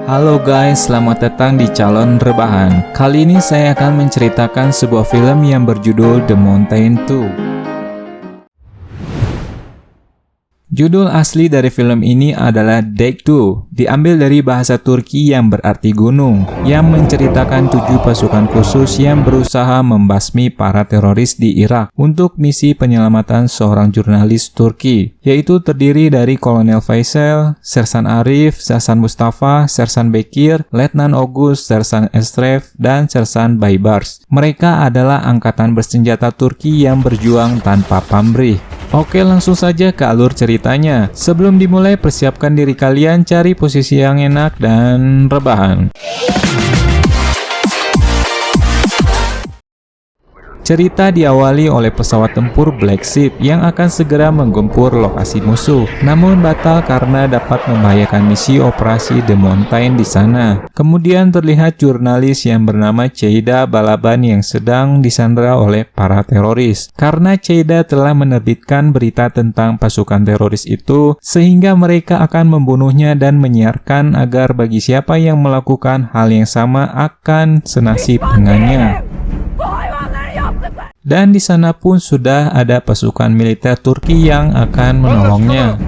Halo guys, selamat datang di Calon Rebahan. Kali ini saya akan menceritakan sebuah film yang berjudul The Mountain 2. Judul asli dari film ini adalah Dake 2, diambil dari bahasa Turki yang berarti gunung, yang menceritakan 7 pasukan khusus yang berusaha membasmi para teroris di Irak untuk misi penyelamatan seorang jurnalis Turki, yaitu terdiri dari Kolonel Faisal, Sersan Arif, Sersan Mustafa, Sersan Bekir, Letnan August, Sersan Esref, dan Sersan Baybars. Mereka adalah angkatan bersenjata Turki yang berjuang tanpa pamrih. Oke, langsung saja ke alur ceritanya. Sebelum dimulai, persiapkan diri kalian, cari posisi yang enak dan rebahan. Cerita diawali oleh pesawat tempur Black Ship yang akan segera menggempur lokasi musuh, namun batal karena dapat membahayakan misi operasi The Mountain di sana. Kemudian terlihat jurnalis yang bernama Cheida Balaban yang sedang disandra oleh para teroris. Karena Cheida telah menerbitkan berita tentang pasukan teroris itu, sehingga mereka akan membunuhnya dan menyiarkan agar bagi siapa yang melakukan hal yang sama akan senasib dengannya. Dan di sana pun sudah ada pasukan militer Turki yang akan menolongnya.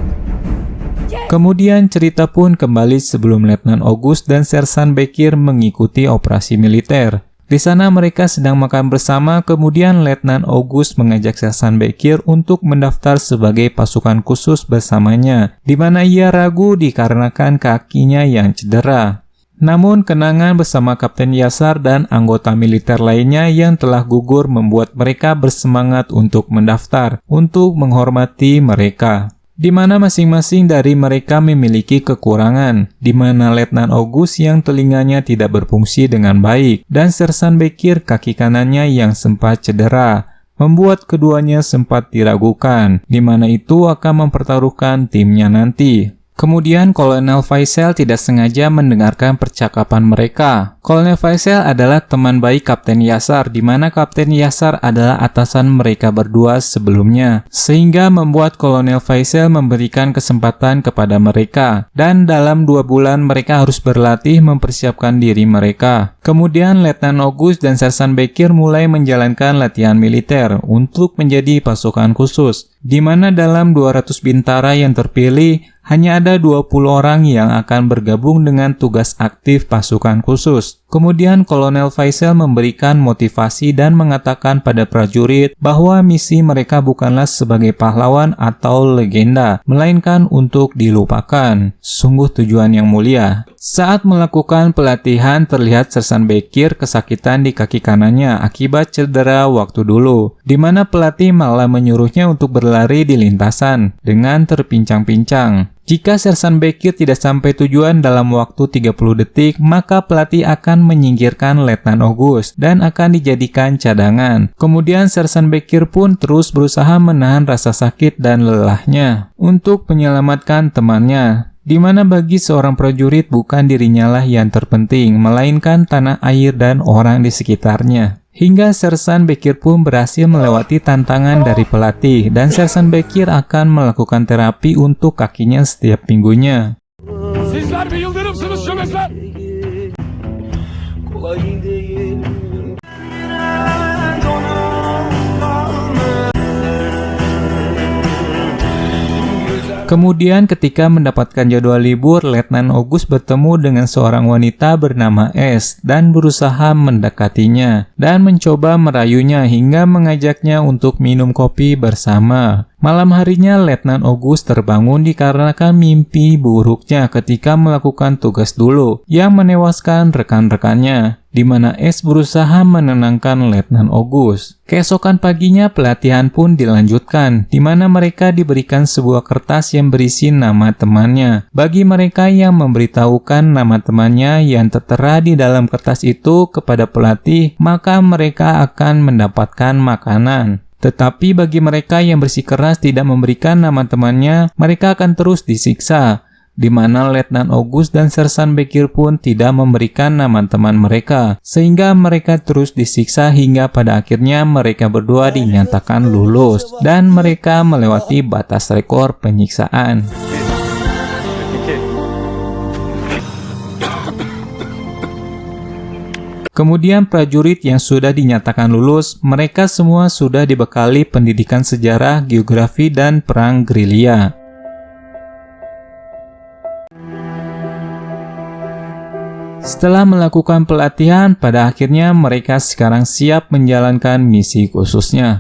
Kemudian cerita pun kembali sebelum Letnan August dan Sersan Bekir mengikuti operasi militer. Di sana mereka sedang makan bersama, kemudian Letnan August mengajak Sersan Bekir untuk mendaftar sebagai pasukan khusus bersamanya, di mana ia ragu dikarenakan kakinya yang cedera. Namun kenangan bersama Kapten Yasar dan anggota militer lainnya yang telah gugur membuat mereka bersemangat untuk mendaftar, untuk menghormati mereka. Di mana masing-masing dari mereka memiliki kekurangan, di mana Letnan August yang telinganya tidak berfungsi dengan baik, dan Sersan Bekir kaki kanannya yang sempat cedera, membuat keduanya sempat diragukan, di mana itu akan mempertaruhkan timnya nanti. Kemudian Kolonel Faisal tidak sengaja mendengarkan percakapan mereka. Kolonel Faisal adalah teman baik Kapten Yasar, di mana Kapten Yasar adalah atasan mereka berdua sebelumnya, sehingga membuat Kolonel Faisal memberikan kesempatan kepada mereka, dan dalam 2 bulan mereka harus berlatih mempersiapkan diri mereka. Kemudian Letnan August dan Sersan Bekir mulai menjalankan latihan militer untuk menjadi pasukan khusus, di mana dalam 200 bintara yang terpilih, hanya ada 20 orang yang akan bergabung dengan tugas aktif pasukan khusus. Kemudian Kolonel Faisal memberikan motivasi dan mengatakan pada prajurit bahwa misi mereka bukanlah sebagai pahlawan atau legenda, melainkan untuk dilupakan. Sungguh tujuan yang mulia. Saat melakukan pelatihan, terlihat Sersan Bekir kesakitan di kaki kanannya akibat cedera waktu dulu, di mana pelatih malah menyuruhnya untuk berlari di lintasan dengan terpincang-pincang. Jika Sersan Bekir tidak sampai tujuan dalam waktu 30 detik, maka pelatih akan menyingkirkan Letnan August dan akan dijadikan cadangan. Kemudian Sersan Bekir pun terus berusaha menahan rasa sakit dan lelahnya untuk menyelamatkan temannya. Di mana bagi seorang prajurit bukan dirinya lah yang terpenting, melainkan tanah air dan orang di sekitarnya. Hingga Sersan Bekir pun berhasil melewati tantangan dari pelatih, dan Sersan Bekir akan melakukan terapi untuk kakinya setiap minggunya. Sizler bir yıldırımsınız çömezler. Kolay değil. Kemudian ketika mendapatkan jadwal libur, Letnan August bertemu dengan seorang wanita bernama S dan berusaha mendekatinya dan mencoba merayunya hingga mengajaknya untuk minum kopi bersama. Malam harinya Letnan August terbangun dikarenakan mimpi buruknya ketika melakukan tugas dulu yang menewaskan rekan-rekannya, di mana S berusaha menenangkan Letnan August. Keesokan paginya pelatihan pun dilanjutkan, di mana mereka diberikan sebuah kertas yang berisi nama temannya. Bagi mereka yang memberitahukan nama temannya yang tertera di dalam kertas itu kepada pelatih, maka mereka akan mendapatkan makanan. Tetapi bagi mereka yang bersikeras tidak memberikan nama temannya, mereka akan terus disiksa, di mana Letnan August dan Sersan Bekir pun tidak memberikan nama teman mereka, sehingga mereka terus disiksa hingga pada akhirnya mereka berdua dinyatakan lulus, dan mereka melewati batas rekor penyiksaan. Kemudian prajurit yang sudah dinyatakan lulus, mereka semua sudah dibekali pendidikan sejarah, geografi, dan perang gerilya. Setelah melakukan pelatihan, pada akhirnya mereka sekarang siap menjalankan misi khususnya.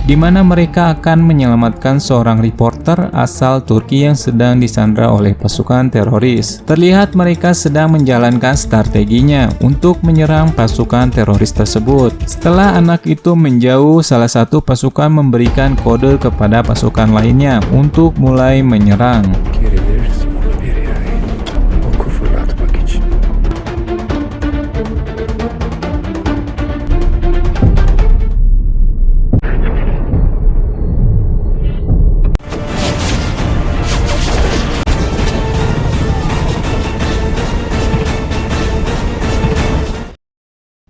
Di mana mereka akan menyelamatkan seorang reporter asal Turki yang sedang disandra oleh pasukan teroris. Terlihat mereka sedang menjalankan strateginya untuk menyerang pasukan teroris tersebut. Setelah anak itu menjauh, salah satu pasukan memberikan kode kepada pasukan lainnya untuk mulai menyerang.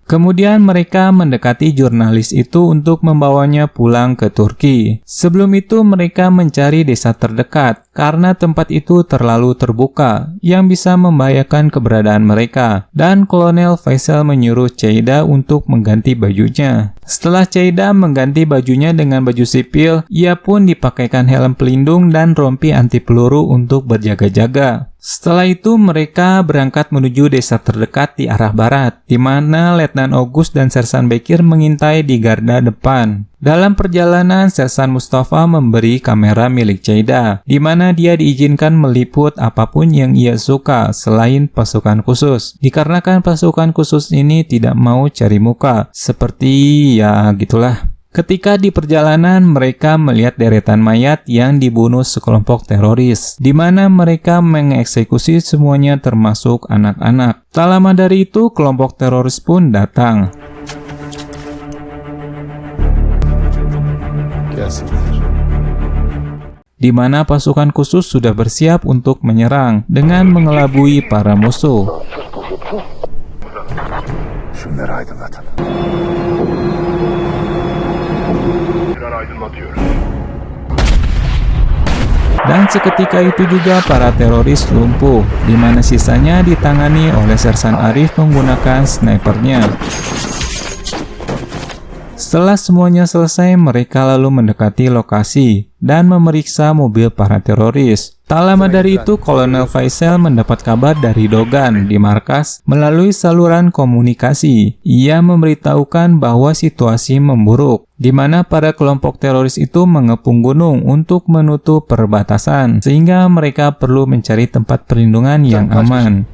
Kemudian mereka mendekati jurnalis itu untuk membawanya pulang ke Turki. Sebelum itu mereka mencari desa terdekat karena tempat itu terlalu terbuka yang bisa membahayakan keberadaan mereka. Dan Kolonel Faisal menyuruh Ceida untuk mengganti bajunya. Setelah Ceida mengganti bajunya dengan baju sipil, ia pun dipakaikan helm pelindung dan rompi anti peluru untuk berjaga-jaga. Setelah itu mereka berangkat menuju desa terdekat di arah barat, di mana Letnan August dan Sersan Bekir mengintai di garda depan. Dalam perjalanan, Sersan Mustafa memberi kamera milik Ceida, di mana dia diizinkan meliput apapun yang ia suka selain pasukan khusus. Dikarenakan pasukan khusus ini tidak mau cari muka, seperti ya gitulah. Ketika di perjalanan, mereka melihat deretan mayat yang dibunuh sekelompok teroris, di mana mereka mengeksekusi semuanya termasuk anak-anak. Tak lama dari itu, kelompok teroris pun datang. Di mana pasukan khusus sudah bersiap untuk menyerang dengan mengelabui para musuh. Dan seketika itu juga para teroris lumpuh, di mana sisanya ditangani oleh Sersan Arif menggunakan snipernya. Setelah semuanya selesai, mereka lalu mendekati lokasi dan memeriksa mobil para teroris. Tak lama dari itu, Kolonel Faisal mendapat kabar dari Dogan di markas melalui saluran komunikasi. Ia memberitahukan bahwa situasi memburuk, di mana para kelompok teroris itu mengepung gunung untuk menutup perbatasan, sehingga mereka perlu mencari tempat perlindungan yang aman.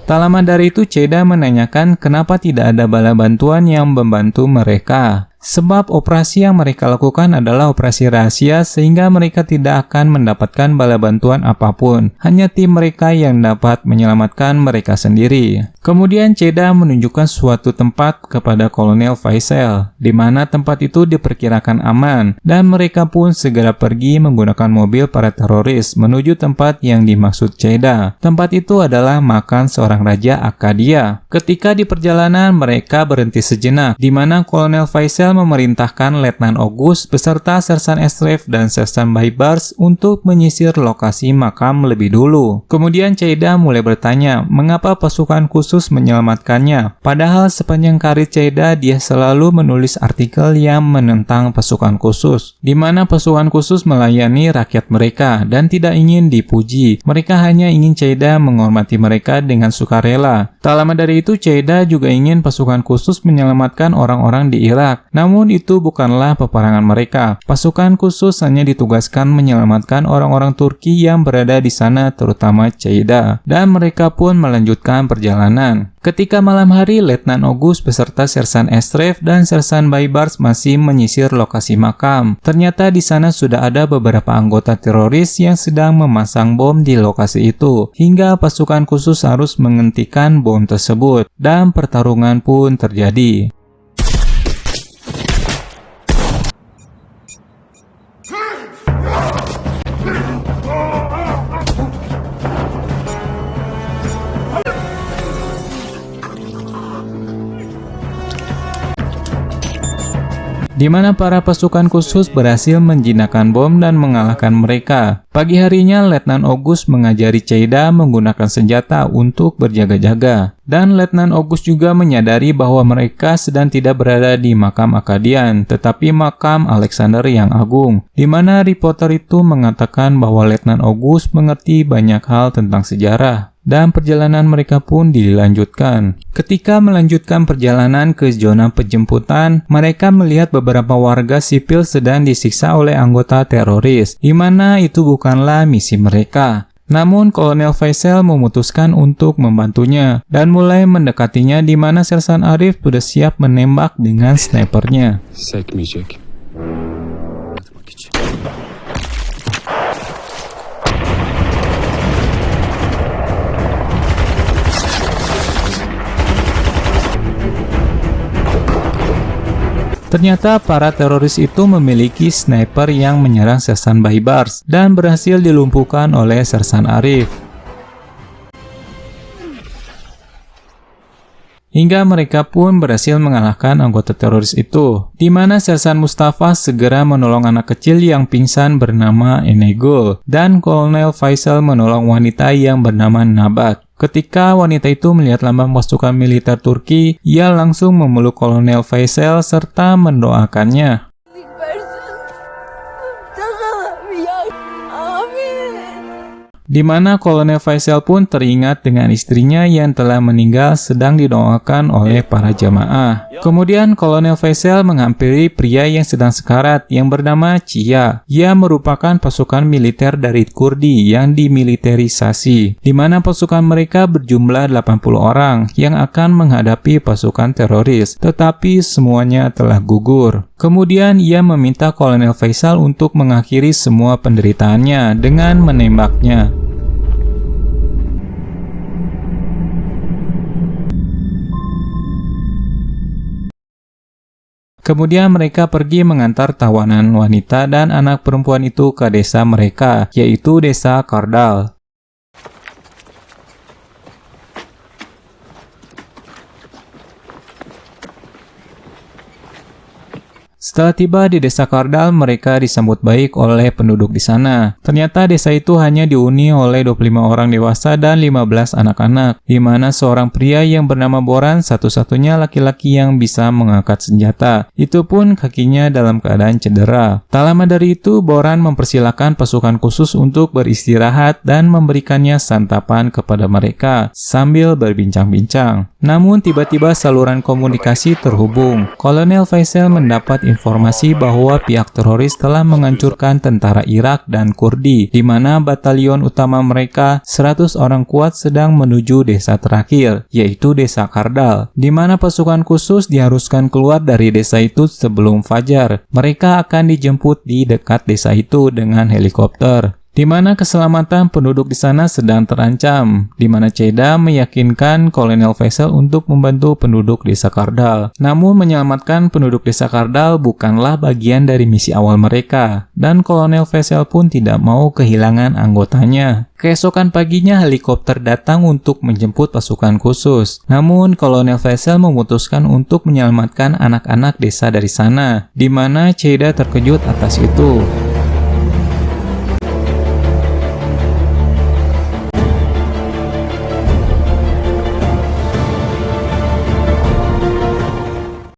Tak lama dari itu, Ceida menanyakan kenapa tidak ada bala bantuan yang membantu mereka. Sebab operasi yang mereka lakukan adalah operasi rahasia sehingga mereka tidak akan mendapatkan bala bantuan apapun. Hanya tim mereka yang dapat menyelamatkan mereka sendiri. Kemudian Ceida menunjukkan suatu tempat kepada Kolonel Faisal, di mana tempat itu diperkirakan aman, dan mereka pun segera pergi menggunakan mobil para teroris menuju tempat yang dimaksud Ceida. Tempat itu adalah makam seorang raja Akkadia. Ketika di perjalanan mereka berhenti sejenak, di mana Kolonel Faisal memerintahkan Letnan August beserta Sersan Esref dan Sersan Baibars untuk menyisir lokasi makam lebih dulu. Kemudian Ceida mulai bertanya mengapa pasukan khusus menyelamatkannya. Padahal sepanjang karir Ceida dia selalu menulis artikel yang menentang pasukan khusus, di mana pasukan khusus melayani rakyat mereka dan tidak ingin dipuji. Mereka hanya ingin Ceida menghormati mereka dengan sukarela. Tak lama dari itu Ceida juga ingin pasukan khusus menyelamatkan orang-orang di Irak. Namun itu bukanlah peperangan mereka. Pasukan khusus hanya ditugaskan menyelamatkan orang-orang Turki yang berada di sana, terutama Ceida. Dan mereka pun melanjutkan perjalanan. Ketika malam hari, Letnan August beserta Sersan Esref dan Sersan Baibars masih menyisir lokasi makam. Ternyata di sana sudah ada beberapa anggota teroris yang sedang memasang bom di lokasi itu, hingga pasukan khusus harus menghentikan bom tersebut, dan pertarungan pun terjadi. di mana para pasukan khusus berhasil menjinakkan bom dan mengalahkan mereka. Pagi harinya, Letnan August mengajari Cheida menggunakan senjata untuk berjaga-jaga. Dan Letnan August juga menyadari bahwa mereka sedang tidak berada di makam Akkadian, tetapi makam Alexander yang Agung, di mana reporter itu mengatakan bahwa Letnan August mengerti banyak hal tentang sejarah. Dan perjalanan mereka pun dilanjutkan. Ketika melanjutkan perjalanan ke zona penjemputan, mereka melihat beberapa warga sipil sedang disiksa oleh anggota teroris, di mana itu bukanlah misi mereka. Namun Kolonel Faisal memutuskan untuk membantunya dan mulai mendekatinya, di mana Sersan Arif sudah siap menembak dengan snipernya. Sekmeyecek. Atmak için. Ternyata para teroris itu memiliki sniper yang menyerang Sersan Baibars dan berhasil dilumpuhkan oleh Sersan Arif. Hingga mereka pun berhasil mengalahkan anggota teroris itu, di mana Sersan Mustafa segera menolong anak kecil yang pingsan bernama Enegul, dan Kolonel Faisal menolong wanita yang bernama Nabat. Ketika wanita itu melihat lambang pasukan militer Turki, ia langsung memeluk Kolonel Faisal serta mendoakannya. Di mana Kolonel Faisal pun teringat dengan istrinya yang telah meninggal sedang didoakan oleh para jamaah. Kemudian Kolonel Faisal menghampiri pria yang sedang sekarat yang bernama Chia. Ia merupakan pasukan militer dari Kurdi yang dimiliterisasi, di mana pasukan mereka berjumlah 80 orang yang akan menghadapi pasukan teroris, tetapi semuanya telah gugur. Kemudian ia meminta Kolonel Faisal untuk mengakhiri semua penderitaannya dengan menembaknya. Kemudian mereka pergi mengantar tawanan wanita dan anak perempuan itu ke desa mereka, yaitu desa Kardal. Setelah tiba di desa Kardal, mereka disambut baik oleh penduduk di sana. Ternyata desa itu hanya dihuni oleh 25 orang dewasa dan 15 anak-anak, di mana seorang pria yang bernama Boran satu-satunya laki-laki yang bisa mengangkat senjata. Itu pun kakinya dalam keadaan cedera. Tak lama dari itu, Boran mempersilahkan pasukan khusus untuk beristirahat dan memberikannya santapan kepada mereka sambil berbincang-bincang. Namun tiba-tiba saluran komunikasi terhubung. Kolonel Faisal mendapat informasi bahwa pihak teroris telah menghancurkan tentara Irak dan Kurdi, di mana batalion utama mereka 100 orang kuat sedang menuju desa terakhir, yaitu desa Kardal, di mana pasukan khusus diharuskan keluar dari desa itu sebelum fajar. Mereka akan dijemput di dekat desa itu dengan helikopter, di mana keselamatan penduduk di sana sedang terancam, di mana Cheida meyakinkan Kolonel Faisal untuk membantu penduduk desa Kardal. Namun menyelamatkan penduduk desa Kardal bukanlah bagian dari misi awal mereka, dan Kolonel Faisal pun tidak mau kehilangan anggotanya. Keesokan paginya helikopter datang untuk menjemput pasukan khusus. Namun Kolonel Faisal memutuskan untuk menyelamatkan anak-anak desa dari sana, di mana Cheida terkejut atas itu.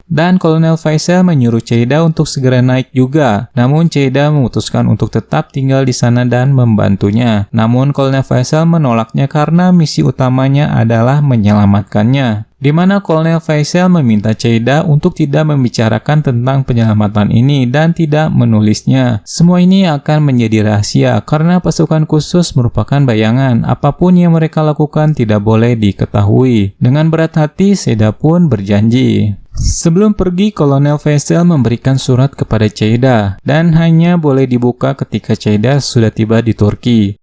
Dan Kolonel Faisal menyuruh Cheida untuk segera naik juga. Namun Cheida memutuskan untuk tetap tinggal di sana dan membantunya. Namun Kolonel Faisal menolaknya karena misi utamanya adalah menyelamatkannya. Di mana Kolonel Faisal meminta Cheida untuk tidak membicarakan tentang penyelamatan ini dan tidak menulisnya. Semua ini akan menjadi rahasia karena pasukan khusus merupakan bayangan. Apapun yang mereka lakukan tidak boleh diketahui. Dengan berat hati, Cheida pun berjanji. Sebelum pergi, Kolonel Faisal memberikan surat kepada Cheida dan hanya boleh dibuka ketika Cheida sudah tiba di Turki.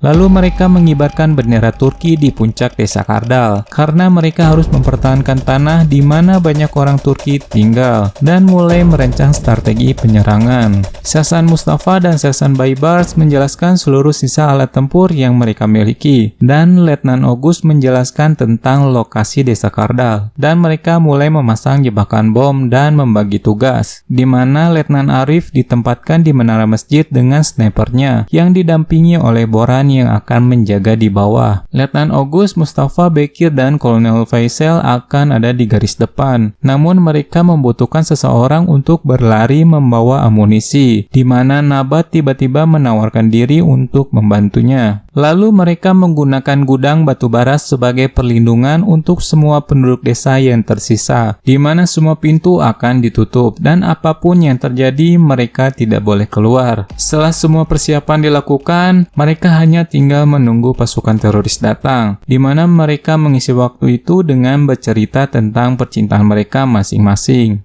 Lalu mereka mengibarkan bendera Turki di puncak desa Kardal karena mereka harus mempertahankan tanah di mana banyak orang Turki tinggal dan mulai merancang strategi penyerangan. Sersan Mustafa dan Sersan Baybars menjelaskan seluruh sisa alat tempur yang mereka miliki dan Letnan August menjelaskan tentang lokasi desa Kardal dan mereka mulai memasang jebakan bom dan membagi tugas, di mana Letnan Arif ditempatkan di menara masjid dengan snipernya yang didampingi oleh Boran yang akan menjaga di bawah. Letnan August, Mustafa Bekir, dan Kolonel Faisal akan ada di garis depan, namun mereka membutuhkan seseorang untuk berlari membawa amunisi, di mana Nabat tiba-tiba menawarkan diri untuk membantunya. Lalu mereka menggunakan gudang batu bara sebagai perlindungan untuk semua penduduk desa yang tersisa, di mana semua pintu akan ditutup dan apapun yang terjadi mereka tidak boleh keluar. Setelah semua persiapan dilakukan, mereka hanya tinggal menunggu pasukan teroris datang, di mana mereka mengisi waktu itu dengan bercerita tentang percintaan mereka masing-masing.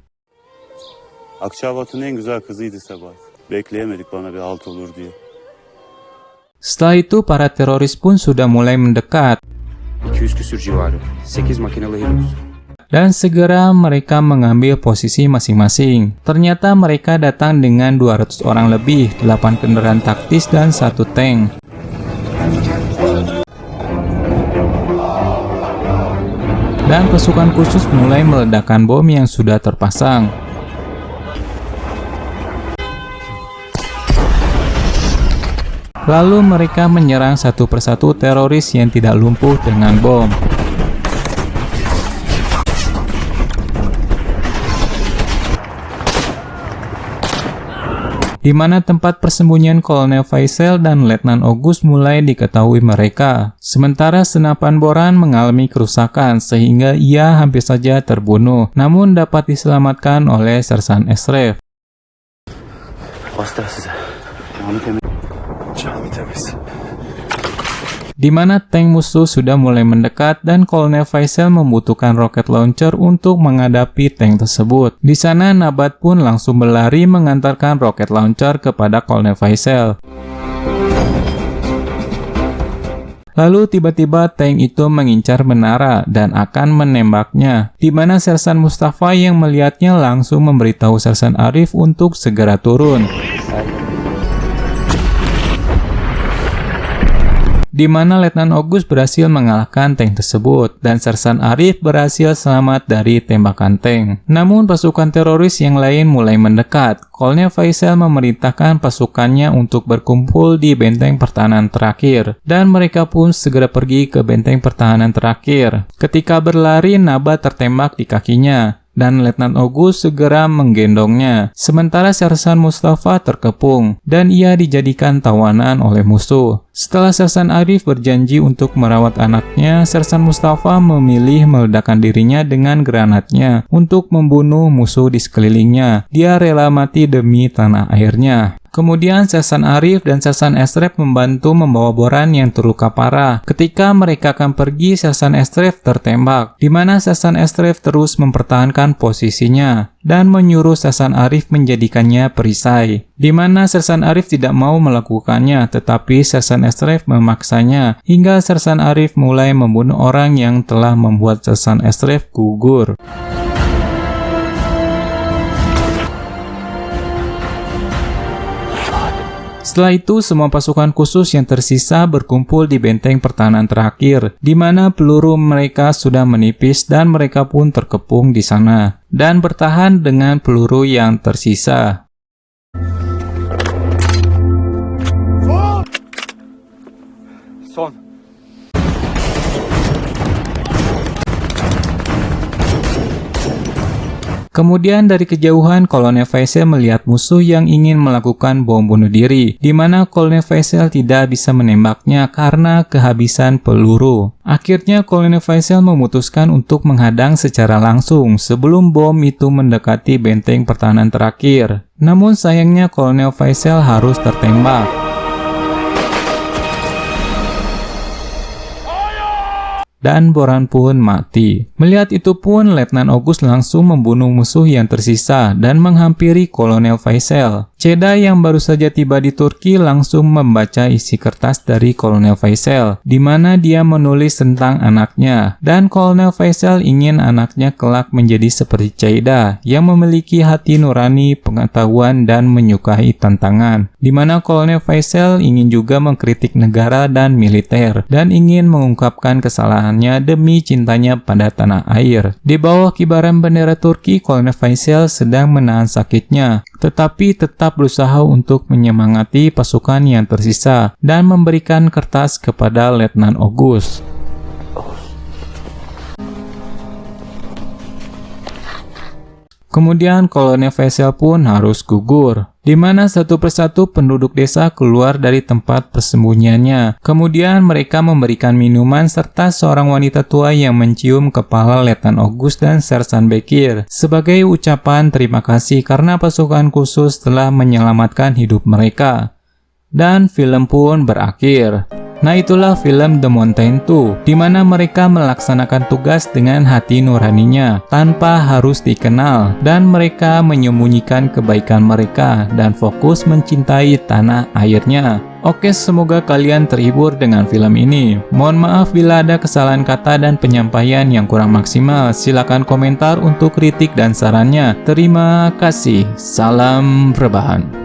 Akçabat'ın en güzel kızıydı Sebat. Bekleyemedik bana bir halt olur diye. Setelah itu, para teroris pun sudah mulai mendekat. 200 küsür civarı. 8 makinalı Hilux. Dan segera mereka mengambil posisi masing-masing. Ternyata mereka datang dengan 200 orang lebih, 8 kendaraan taktis dan 1 tank. Dan pasukan khusus mulai meledakkan bom yang sudah terpasang. Lalu mereka menyerang satu persatu teroris yang tidak lumpuh dengan bom. Di mana tempat persembunyian Kolonel Faisal dan Letnan August mulai diketahui mereka. Sementara senapan Boran mengalami kerusakan sehingga ia hampir saja terbunuh, namun dapat diselamatkan oleh Sersan Esref. Bastır size. Cami temiz. Di mana tank musuh sudah mulai mendekat dan Kolonel Faisal membutuhkan rocket launcher untuk menghadapi tank tersebut. Di sana Nabat pun langsung berlari mengantarkan rocket launcher kepada Kolonel Faisal. Lalu tiba-tiba tank itu mengincar menara dan akan menembaknya, di mana Sersan Mustafa yang melihatnya langsung memberitahu Sersan Arif untuk segera turun. Di mana Letnan August berhasil mengalahkan tank tersebut dan Sersan Arif berhasil selamat dari tembakan tank. Namun pasukan teroris yang lain mulai mendekat. Kolonel Faisal memerintahkan pasukannya untuk berkumpul di benteng pertahanan terakhir dan mereka pun segera pergi ke benteng pertahanan terakhir. Ketika berlari, Nabat tertembak di kakinya dan Letnan August segera menggendongnya. Sementara Sersan Mustafa terkepung dan ia dijadikan tawanan oleh musuh. Setelah Sersan Arif berjanji untuk merawat anaknya, Sersan Mustafa memilih meledakkan dirinya dengan granatnya untuk membunuh musuh di sekelilingnya. Dia rela mati demi tanah airnya. Kemudian Sersan Arif dan Sersan Esref membantu membawa Boran yang terluka parah. Ketika mereka akan pergi, Sersan Esref tertembak, di mana Sersan Esref terus mempertahankan posisinya dan menyuruh Sersan Arif menjadikannya perisai, di mana Sersan Arif tidak mau melakukannya, tetapi Sersan Esref memaksanya hingga Sersan Arif mulai membunuh orang yang telah membuat Sersan Esref gugur. Setelah itu, semua pasukan khusus yang tersisa berkumpul di benteng pertahanan terakhir, di mana peluru mereka sudah menipis dan mereka pun terkepung di sana, dan bertahan dengan peluru yang tersisa. Son. Kemudian dari kejauhan, Kolonel Faisal melihat musuh yang ingin melakukan bom bunuh diri, di mana Kolonel Faisal tidak bisa menembaknya karena kehabisan peluru. Akhirnya Kolonel Faisal memutuskan untuk menghadang secara langsung sebelum bom itu mendekati benteng pertahanan terakhir. Namun sayangnya Kolonel Faisal harus tertembak. dan Boran pun mati. Melihat itu pun, Letnan August langsung membunuh musuh yang tersisa dan menghampiri Kolonel Faisal. Cheda yang baru saja tiba di Turki langsung membaca isi kertas dari Kolonel Faisal, di mana dia menulis tentang anaknya, dan Kolonel Faisal ingin anaknya kelak menjadi seperti Cheda, yang memiliki hati nurani, pengetahuan, dan menyukai tantangan. Di mana Kolonel Faisal ingin juga mengkritik negara dan militer, dan ingin mengungkapkan kesalahannya demi cintanya pada tanah air. Di bawah kibaran bendera Turki, Kolonel Faisal sedang menahan sakitnya, tetapi tetap berusaha untuk menyemangati pasukan yang tersisa dan memberikan kertas kepada Letnan August. Kemudian Kolonel Faisal pun harus gugur, di mana satu persatu penduduk desa keluar dari tempat persembunyiannya. Kemudian mereka memberikan minuman serta seorang wanita tua yang mencium kepala Letnan August dan Sersan Bekir sebagai ucapan terima kasih karena pasukan khusus telah menyelamatkan hidup mereka. Dan film pun berakhir. Nah, itulah film The Mountain 2, di mana mereka melaksanakan tugas dengan hati nuraninya tanpa harus dikenal, dan mereka menyembunyikan kebaikan mereka dan fokus mencintai tanah airnya. Oke, semoga kalian terhibur dengan film ini. Mohon maaf bila ada kesalahan kata dan penyampaian yang kurang maksimal. Silakan komentar untuk kritik dan sarannya. Terima kasih. Salam rebahan.